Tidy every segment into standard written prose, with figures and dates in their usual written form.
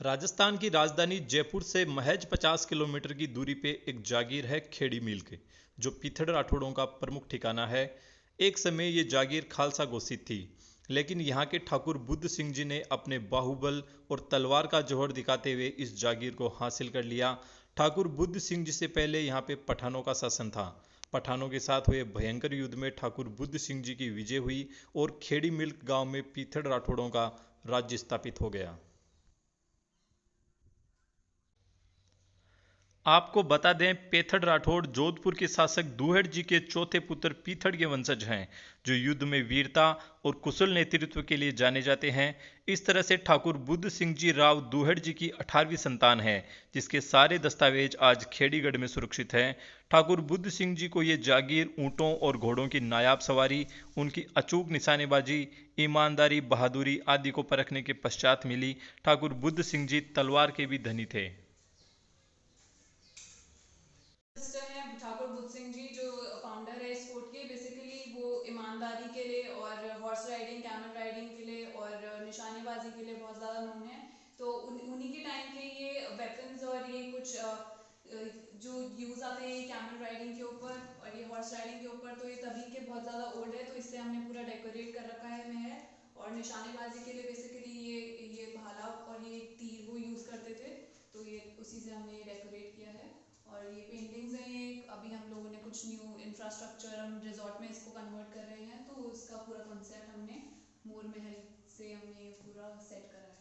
राजस्थान की राजधानी जयपुर से महज 50 किलोमीटर की दूरी पे एक जागीर है खेड़ी मिल्क, जो पीथड़ राठौड़ों का प्रमुख ठिकाना है। एक समय ये जागीर खालसा घोषित थी, लेकिन यहाँ के ठाकुर बुद्ध सिंह जी ने अपने बाहुबल और तलवार का जोहर दिखाते हुए इस जागीर को हासिल कर लिया। ठाकुर बुद्ध सिंह जी से पहले यहाँ पे पठानों का शासन था। पठानों के साथ हुए भयंकर युद्ध में ठाकुर बुद्ध सिंह जी की विजय हुई और खेड़ी मिल्क गांव में पीथड़ राठौड़ों का राज्य स्थापित हो गया। आपको बता दें, पेथड़ राठौड़ जोधपुर के शासक दूहड़ जी के चौथे पुत्र पीथड़ के वंशज हैं, जो युद्ध में वीरता और कुशल नेतृत्व के लिए जाने जाते हैं। इस तरह से ठाकुर बुद्ध सिंह जी राव दूहड़ जी की 18वीं संतान है, जिसके सारे दस्तावेज आज खेड़ीगढ़ में सुरक्षित हैं। ठाकुर बुद्ध सिंह जी को ये जागीर ऊंटों और घोड़ों की नायाब सवारी, उनकी अचूक निशानेबाजी, ईमानदारी, बहादुरी आदि को परखने के पश्चात मिली। ठाकुर बुद्ध सिंह जी तलवार के भी धनी थे। सिस्टर हैं ठाकुर बुद्ध सिंह जी, जो फाउंडर है इस फोर्ट के। बेसिकली वो ईमानदारी के लिए और हॉर्स राइडिंग, कैमल राइडिंग के लिए और निशानेबाजी के लिए बहुत ज़्यादा नोन है। तो उन्हीं के टाइम के ये वेपन्स और ये कुछ जो यूज़ आते हैं कैमल राइडिंग के ऊपर और ये हॉर्स राइडिंग के ऊपर, तो ये तभी के बहुत ज़्यादा ओल्ड है। तो इससे हमने पूरा डेकोरेट कर रखा है महल। और निशानेबाजी के लिए बेसिकली ये भाला और ये तीर वो यूज़ करते थे, तो ये उसी से हमने ये डेकोरेट किया है। और ये पेंटिंग्स हैं, ये अभी हम लोगों ने कुछ न्यू इंफ्रास्ट्रक्चर, हम रिजॉर्ट में इसको कन्वर्ट कर रहे हैं, तो उसका पूरा कॉन्सेप्ट हमने मोर महल से हमने पूरा सेट करा है।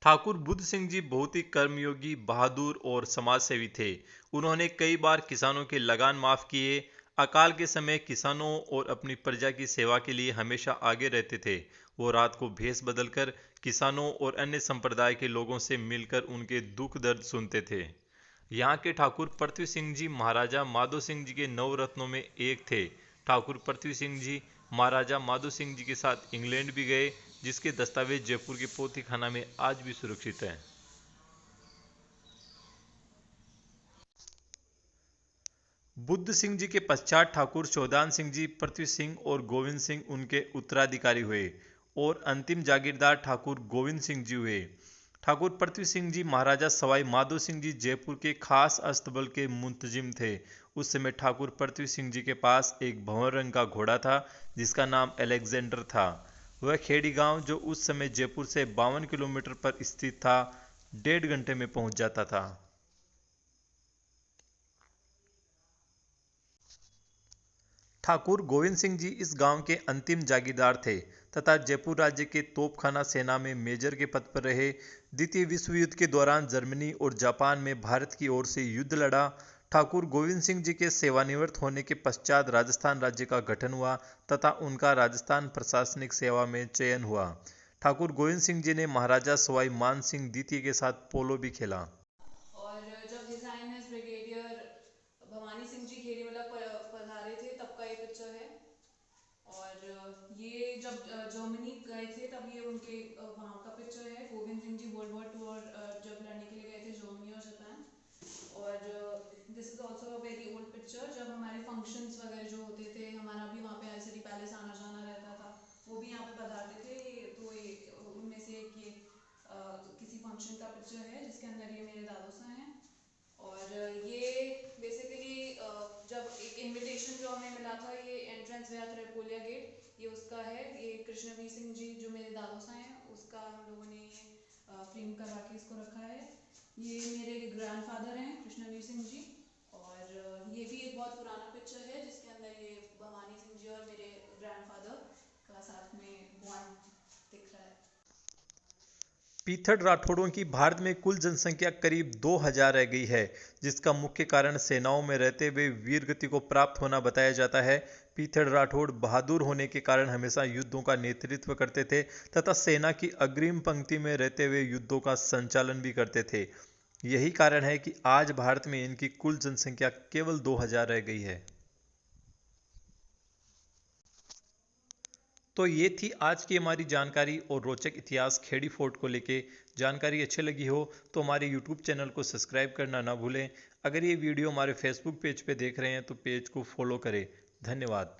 ठाकुर बुद्ध सिंह जी बहुत ही कर्मयोगी, बहादुर और समाज सेवी थे। उन्होंने कई बार किसानों के लगान माफ किए। अकाल के समय किसानों और अपनी प्रजा की सेवा के लिए हमेशा आगे रहते थे। वो रात को भेष बदलकर किसानों और अन्य संप्रदाय के लोगों से मिलकर उनके दुख दर्द सुनते थे। यहाँ के ठाकुर पृथ्वी सिंह जी महाराजा माधो सिंह जी के नवरत्नों में एक थे। ठाकुर पृथ्वी सिंह जी महाराजा माधो सिंह जी के साथ इंग्लैंड भी गए, जिसके दस्तावेज जयपुर के पोथी खाना में आज भी सुरक्षित हैं। बुद्ध सिंह जी के पश्चात ठाकुर चौदान सिंह जी, पृथ्वी सिंह और गोविंद सिंह उनके उत्तराधिकारी हुए और अंतिम जागीरदार ठाकुर गोविंद सिंह जी हुए। ठाकुर पृथ्वी सिंह जी महाराजा सवाई माधो सिंह जी जयपुर के खास अस्तबल के मुंतजिम थे। उस समय ठाकुर पृथ्वी सिंह जी के पास एक भंवर रंग का घोड़ा था, जिसका नाम अलेक्जेंडर था। वह खेड़ी गांव, जो उस समय जयपुर से 52 किलोमीटर पर स्थित था, 1.5 घंटे में पहुंच जाता था। ठाकुर गोविंद सिंह जी इस गांव के अंतिम जागीरदार थे तथा जयपुर राज्य के तोपखाना सेना में मेजर के पद पर रहे। द्वितीय विश्व युद्ध के दौरान जर्मनी और जापान में भारत की ओर से युद्ध लड़ा। ठाकुर गोविंद सिंह जी के सेवानिवृत्त होने के पश्चात राजस्थान राज्य का गठन हुआ तथा उनका राजस्थान प्रशासनिक सेवा में चयन हुआ। ठाकुर गोविंद सिंह जी ने महाराजा सवाई मान सिंह द्वितीय के साथ पोलो भी खेला। और जब his highness brigadier Bhawani Singh ji खेड़ी मतलब पधारे थे, तब का ये पिक्चर है। और ये जब जर्मनी गए थे, तब ये उनके वहाँ का पिक्चर है। गोविंद सिंह जी वर्ल्ड वॉर 2 जब लड़ने के लिए गए थे जर्मनी और जापान। और this is also a very old picture, जब हमारे फंक्शंस वगैरह जो होते थे, हमारा भी वहाँ पे सिटी पैलेस आना जाना रहता था, वो भी यहाँ पे पधारते थे। तो ये उनमें से एक ये किसी फंक्शन का पिक्चर है, जिसके अंदर ये मेरे दादू सा हैं। और ये बेसिकली जब एक इनविटेशन जो हमें मिला था, ये एंट्रेंस वे त्रिपोलिया गेट, ये उसका है। ये कृष्णवीर सिंह जी जो मेरे दादू सा हैं, उसका हम लोगों ने ये फ्रेम करवा के इसको रखा है। ये मेरे ग्रैंडफादर हैं कृष्णवीर सिंह जी। और ये भी एक बहुत पुराना पिक्चर है, जिसके अंदर ये भवानी सिंह जी और मेरे ग्रैंडफादर का साथ में बॉन्ड दिख रहा है। पीथड़ राठौड़ों की भारत में कुल जनसंख्या करीब 2000 रह गई है, जिसका मुख्य कारण सेनाओं में रहते हुए वीरगति को प्राप्त होना बताया जाता है। पीथड़ राठौड़ बहादुर होने के कारण हमेशा युद्धों का नेतृत्व करते थे तथा सेना की अग्रिम पंक्ति में रहते हुए युद्धों का संचालन भी करते थे। यही कारण है कि आज भारत में इनकी कुल जनसंख्या केवल 2000 रह गई है। तो ये थी आज की हमारी जानकारी और रोचक इतिहास खेड़ी फोर्ट को लेके। जानकारी अच्छी लगी हो तो हमारे यूट्यूब चैनल को सब्सक्राइब करना ना भूलें। अगर ये वीडियो हमारे फेसबुक पेज पे देख रहे हैं तो पेज को फॉलो करें। धन्यवाद।